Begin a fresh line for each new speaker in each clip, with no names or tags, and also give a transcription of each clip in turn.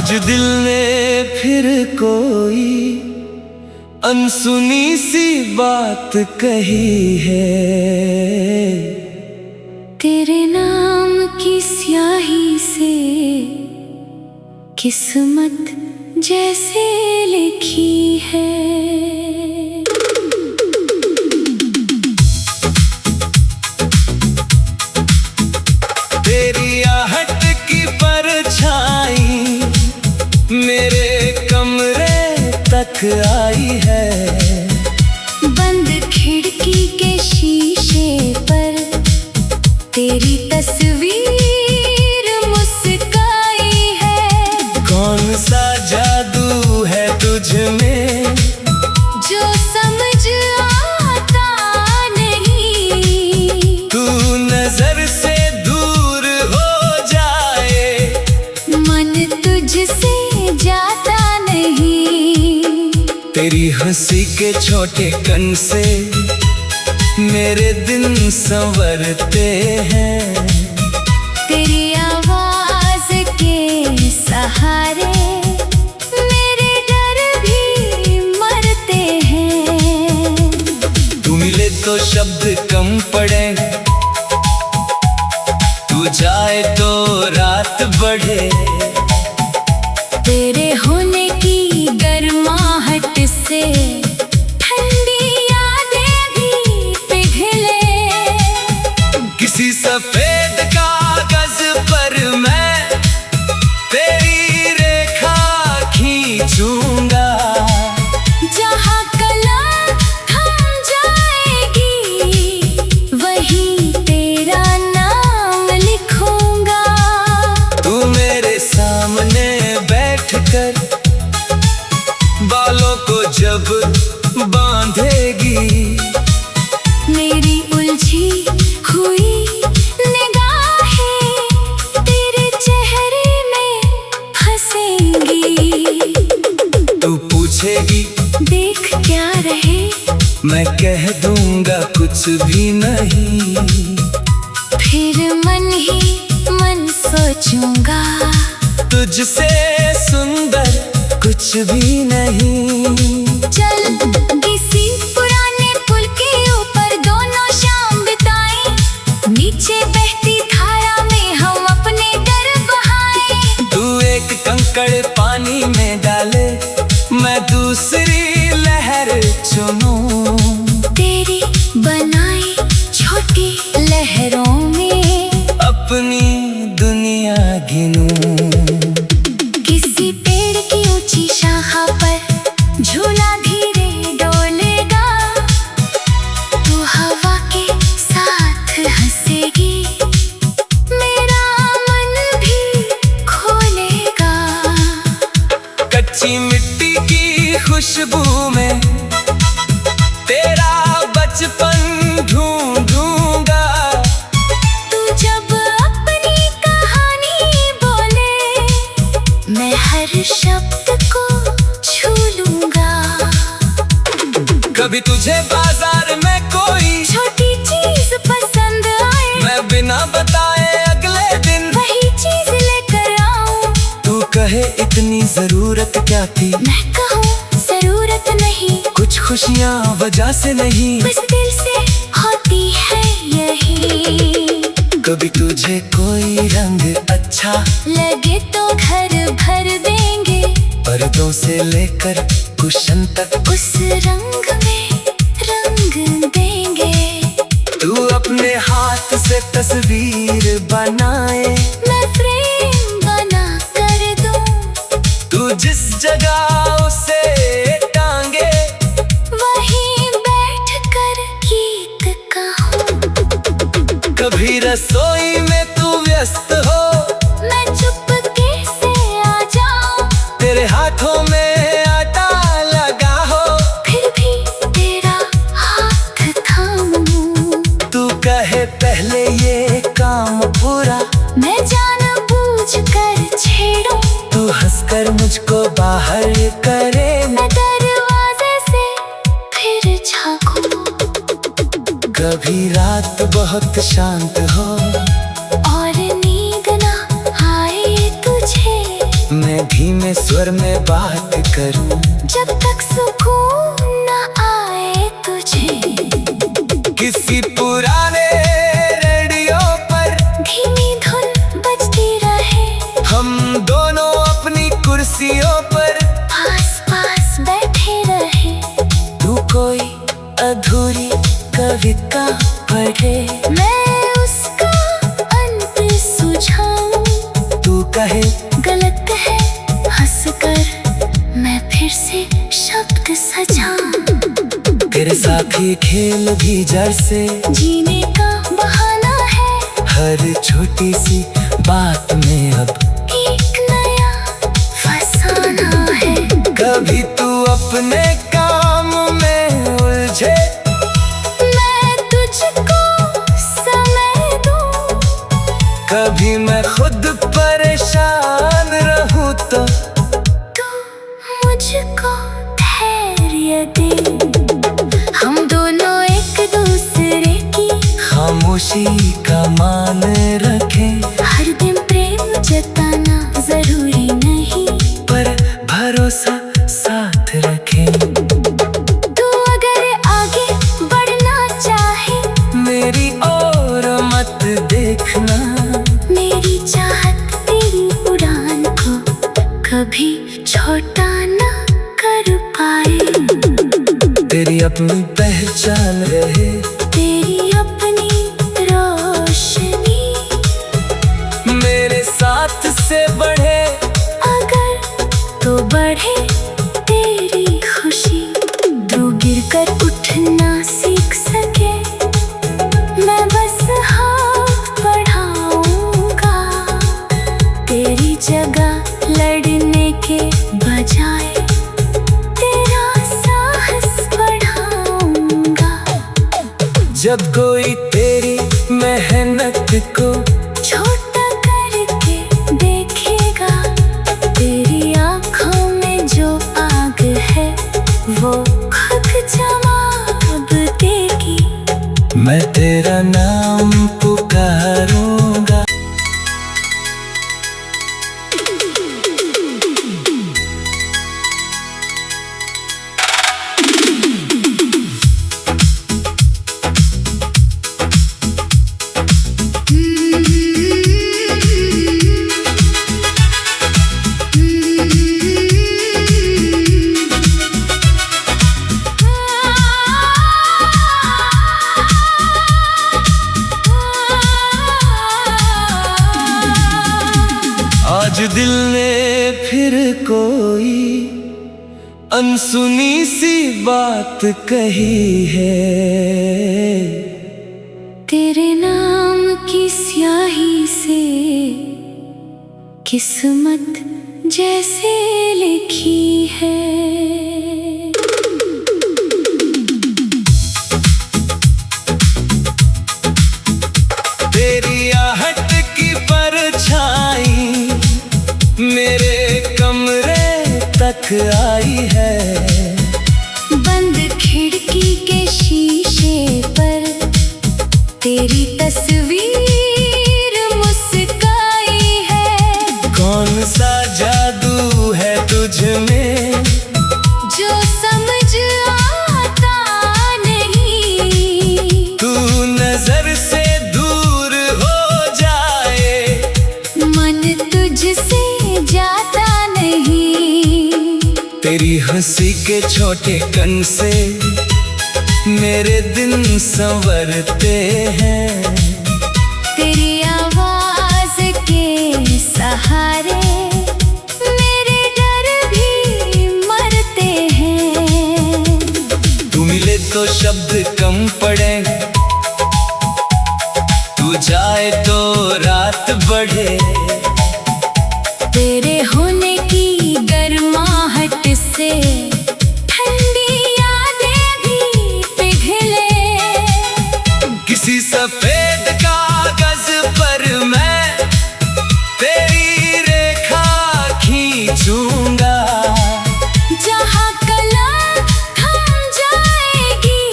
आज दिल ने फिर कोई अनसुनी सी बात कही है।
तेरे नाम की स्याही से किस्मत जैसे लिखी है।
तेरी आहट की परछाई मेरे कमरे तक आई है।
बंद खिड़की के शीशे पर तेरी तस्वीर मुस्काई है।
कौन सा जादू है तुझ में
जो समझ आता नहीं।
तू नजर से दूर हो जाए
मन तुझसे जाता नहीं।
तेरी हंसी के छोटे कण से मेरे दिन संवरते हैं।
तेरी आवाज के सहारे मेरे डर भी मरते हैं।
तू मिले तो शब्द कम पड़े, तू जाए तो रात बढ़े।
तेरे होने की गर्माहट से ठंडी यादें भी पिघले।
किसी सफेद कागज पर मैं तेरी रेखा खींचूंगा।
जहाँ कलम थम जाएगी वहीं तेरा नाम लिखूंगा।
तू मेरे सामने बैठकर बालों को जब बांधेगी,
मेरी उलझी हुई निगाहें तेरे चेहरे में हंसेंगी।
तू पूछेगी
देख क्या रहे,
मैं कह दूंगा कुछ भी नहीं।
फिर मन ही मन सोचूंगा
तुझसे सुंदर कुछ भी नहीं।
चल किसी पुराने पुल के ऊपर दोनों शाम बिताएं। नीचे बहती धारा में हम अपने डर बहाएं।
तू एक कंकड़ पानी में डाले, मैं दूसरी लहर चुनूं।
तेरी बनाई छोटी लहरों में
अपनी दुनिया गिनूं।
किसी पेड़ की ऊंची शाखा पर झूला धीरे डोलेगा। तू हवा के साथ हंसेगी, मेरा मन भी खोलेगा।
कच्ची मिट्टी की खुशबू में तेरा बचपन ढूंढूंगा।
तू जब अपनी कहानी बोले मैं हर शब्द को छू लूंगा।
कभी तुझे बाजार में कोई
छोटी चीज पसंद आए,
मैं बिना बताए अगले दिन
वही चीज लेकर आऊं।
तू कहे इतनी जरूरत क्या थी,
मैं कहूँ जरूरत नहीं।
कुछ खुशियाँ वजह से नहीं,
बस दिल से होती है यही।
कभी तुझे कोई रंग अच्छा
लगे तो घर भर देंगे,
पर्दों से लेकर कुशन तक
उस रंग में रंग देंगे।
तू अपने हाथ से तस्वीर बनाए,
मैं फ्रेम बना कर दूं।
तू जिस जगह उसे टांगे,
वहीं बैठ कर गीत कहूं।
कभी रसोई में तू व्यस्त हो,
मैं चुपके से आ जाऊं।
तेरे हाथों में आटा लगा हो,
फिर भी तेरा हाथ थामूं।
तू कहे पहले ये काम पूरा,
मैं जानबूझ कर छेड़ूं।
तू हंसकर मुझको बाहर करे,
मैं दरवाजे से फिर झांकूं।
कभी रात बहुत शांत हो
और नींद ना आए तुझे,
मैं धीमे अपने स्वर में बात कर।
जब तक सुकून न आए तुझे,
किसी पुराने रेडियो पर
धीमी धुन बजती रहे।
हम दोनों अपनी कुर्सियों पर
पास पास बैठे रहे।
तू कोई अधूरी कविता पढ़े,
मैं उसका अंत सुझाऊं।
तू कहे
गलत है, हंसकर मैं फिर से शब्द सजाऊं।
तेरे साथ ये खेल भी जड़ से
जीने का बहाना है।
हर छोटी सी बात में अब
एक नया फसाना है।
कभी तू अपने काम में उलझे,
मैं तुझको समय दूं।
कभी मैं खुद परेशान रहूं तो
तू मुझको धैर्य दे। हम दोनों एक दूसरे की
खामोशी का मान रखें।
हर दिन प्रेम जताना जरूरी नहीं,
पर भरोसा साथ रखें।
तू अगर आगे बढ़ना चाहे,
मेरी ओर मत देखना।
मेरी चाहत तेरी उड़ान को कभी छोटा न कर पाए।
तेरी अपनी पहचान रहे,
तेरी अपनी रोशनी
मेरे साथ से बढ़े।
अगर तो बढ़े तेरी खुशी। तू गिरकर उठना सीख सके, मैं बस हाथ बढ़ाऊंगा। तेरी जगह लड़ने के बजाय तेरा साहस बढ़ाऊंगा।
जब कोई तेरी मेहनत को
छोटा करके देखेगा, तेरी आँखों में जो आग है वो खुद जवाब देगी।
मैं तेरा नाम पुकारूंगा। आज दिल ने फिर कोई अनसुनी सी बात कही है।
तेरे नाम की स्याही से किस्मत जैसे लिखी है।
तेरी आहट की परछाई मेरे कमरे तक आई है।
बंद खिड़की के शीशे पर तेरी तस्वीर मुस्काई है।
कौन सा जादू है तुझ में
जो समझ आता नहीं।
तू नजर से दूर हो जाए,
मन तुझसे जाता नहीं।
तेरी हंसी के छोटे कण से मेरे दिन संवरते हैं।
तेरी आवाज के सहारे मेरे डर भी मरते हैं।
तू मिले तो शब्द कम पड़े, तू जाए तो रात बढ़े।
तेरे होने की गर्माहट से ठंडी यादें भी पिघले।
किसी सफेद कागज पर मैं तेरी रेखा खींचूंगा।
जहाँ कलम थम जाएगी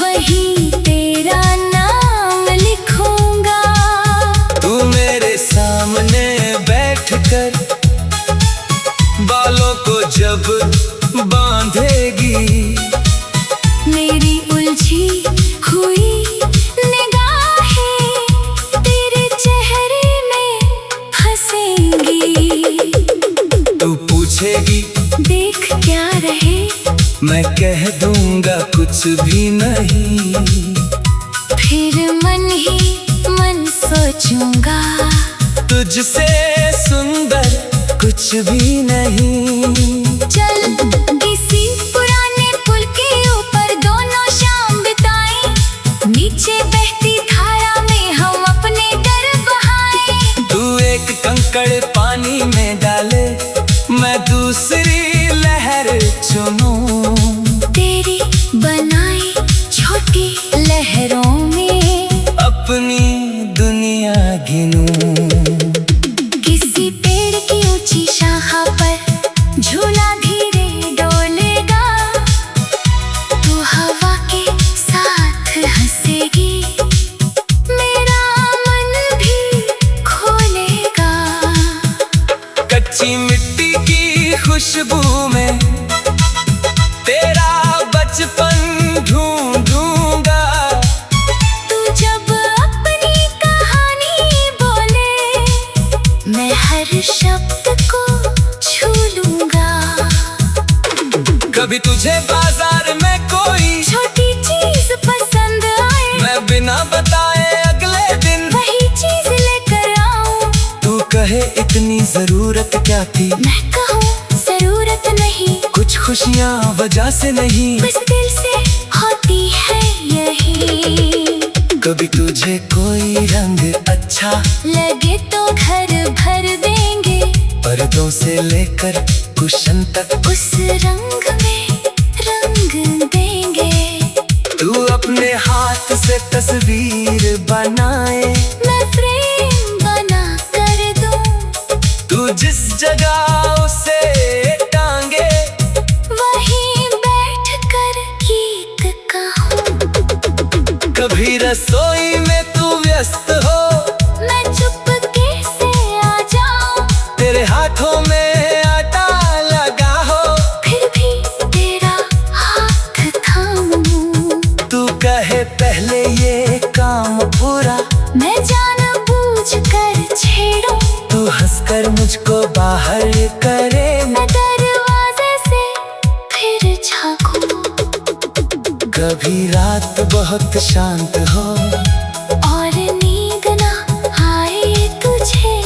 वहीं तेरा नाम लिखूंगा।
तू मेरे सामने बैठकर कब बांधेगी।
मेरी उलझी हुई निगाहें तेरे चेहरे में फंसेंगी।
तू पूछेगी
देख क्या रहे,
मैं कह दूंगा कुछ भी नहीं।
फिर मन ही मन सोचूंगा
तुझसे सुंदर कुछ भी नहीं।
चल किसी पुराने पुल के ऊपर दोनों शाम बिताएं, नीचे बहती धारा में हम अपने डर बहाएं।
तू एक कंकड़ पानी में डाले, मैं दूसरी लहर चुनूं।
तेरी बनाई छोटी लहरों में
अपनी दुनिया गिनूं।
किसी पेड़ की ऊंची शाखा पर झूला धीरे डोलेगा, तू हवा के साथ हंसेगी, मेरा मन भी खोलेगा।
कच्ची मिट्टी की खुशबू में तेरा बचपन ढूंढूंगा।
तू जब अपनी कहानी बोले, मैं हर शब्द को छू लूंगा।
कभी तुझे बाजार में कोई
छोटी चीज पसंद आए,
मैं बिना बताए अगले दिन
वही चीज लेकर आऊं।
तू कहे इतनी जरूरत क्या थी,
मैं कहूँ जरूरत नहीं,
कुछ खुशियाँ वजह से नहीं,
बस दिल से होती है यही।
कभी तुझे कोई रंग अच्छा
लगे तो घर भर देंगे,
पर्दों से लेकर कुशन तक
उस रंग में रंग देंगे।
तू अपने हाथ से तस्वीर बनाए,
मैं फ्रेम बना कर दूं,
तू जिस जगह उसे टांगे,
वहीं बैठ कर गीत कहूं।
कभी रसोई में तू व्यस्त हो,
मैं चुपके से आ जाऊं,
तेरे हाथों में आटा लगा हो,
फिर भी तेरा हाथ थामूं।
तू कहे पहले ये काम पूरा,
मैं जानबूझ कर छेड़ूं,
तू हंसकर मुझको बाहर करे,
मैं दरवाजे से फिर झांकूं।
कभी रात बहुत शांत हो,
और नींद ना आए तुझे,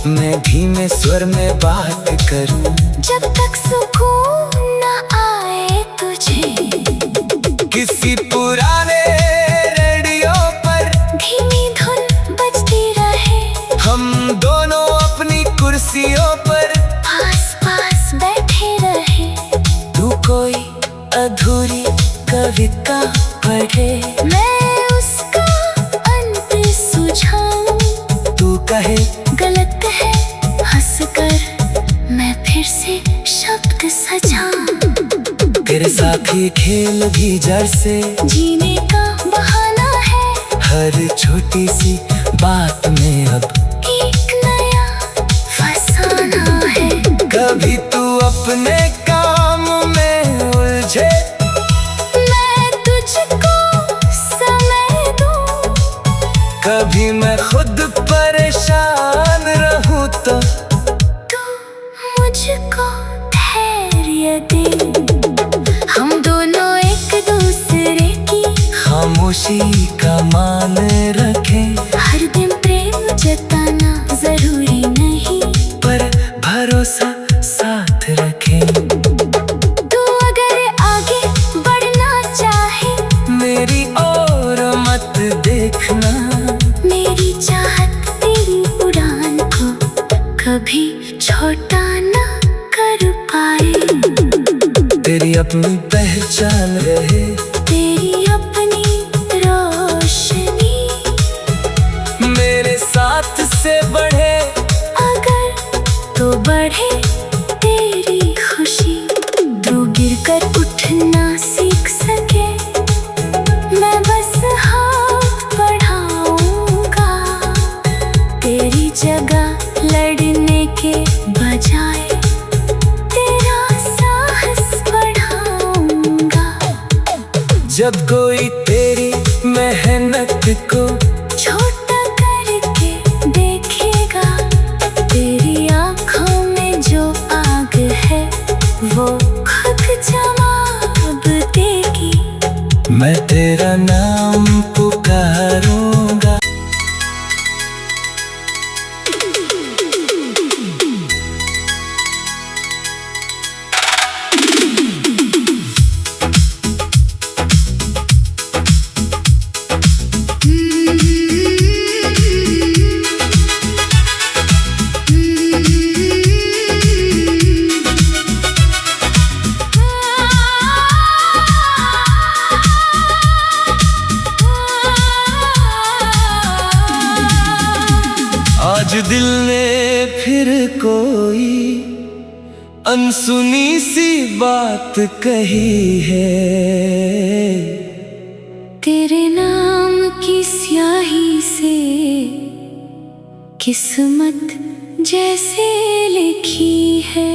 मैं धीमे स्वर में बात करूं।
जब तक सुकून ना आए तुझे,
किसी पुराने रेडियो पर
धीमी धुन बजती रहे,
हम दोनों अपनी कुर्सियों पर
पास पास बैठे रहे।
तू कोई अधूरी कविता पढ़े,
मैं उसका अंत सुझाऊं,
तू कहे
गलत है हंसकर मैं फिर से शब्द सजाऊं।
तेरे साथ ये खेल भी जड़ से
जीने का बहाना है,
हर छोटी सी बात में अब
एक नया फसाना है।
कभी तू अपने काम में उलझे,
मैं तुझको समय दूं,
कभी मैं खुद परेशान रहूं तो
तू मुझको धैर्य दे। हम दोनों एक दूसरे की
खामोशी का मान रखें,
हर दिन प्रेम जताना जरूरी नहीं,
पर भरोसा साथ रखें।
तू अगर आगे बढ़ना चाहे,
मेरी ओर मत देखना,
मेरी चाहत तेरी उड़ान को कभी छोटा ना कर पाए।
तेरी अपनी पहचान रहे,
तेरी अपनी रोशनी
मेरे साथ से बढ़े,
अगर तो बढ़े तेरी खुशी। तू गिरकर उठना सीख सके, मैं बस हाथ बढ़ाऊंगा, तेरी जगह लड़ने के बजाय तेरा साथ
जब कोई तेरी मेहनत को
छोटा करके देखेगा, तेरी आँखों में जो आग है वो खुद जवाब देगी।
मैं तेरा नाम पुकारूंगा। आज दिल ने फिर कोई अनसुनी सी बात कही है।
तेरे नाम की स्याही से किस्मत जैसे लिखी है।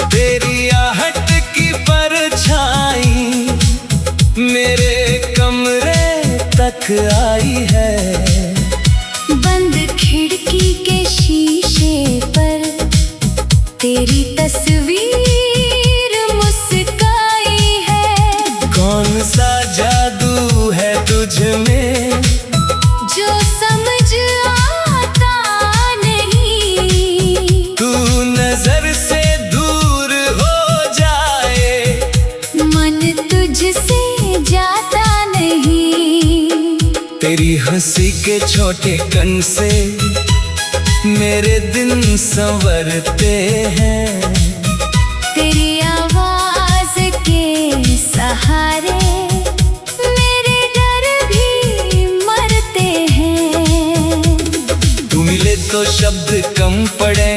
तेरी आहट की परछाई मेरे कमरे तक आई है।
बंद खिड़की के शीशे पर तेरी तस्वीर मुस्काई है।
कौन सा जादू है तुझ में
जो समझ आता नहीं,
तू नजर से दूर हो जाए,
मन तुझसे जाता नहीं।
तेरी हंसी के छोटे कण से मेरे दिन संवरते हैं।
तेरी आवाज के सहारे मेरे डर भी मरते हैं।
तू मिले तो शब्द कम पड़े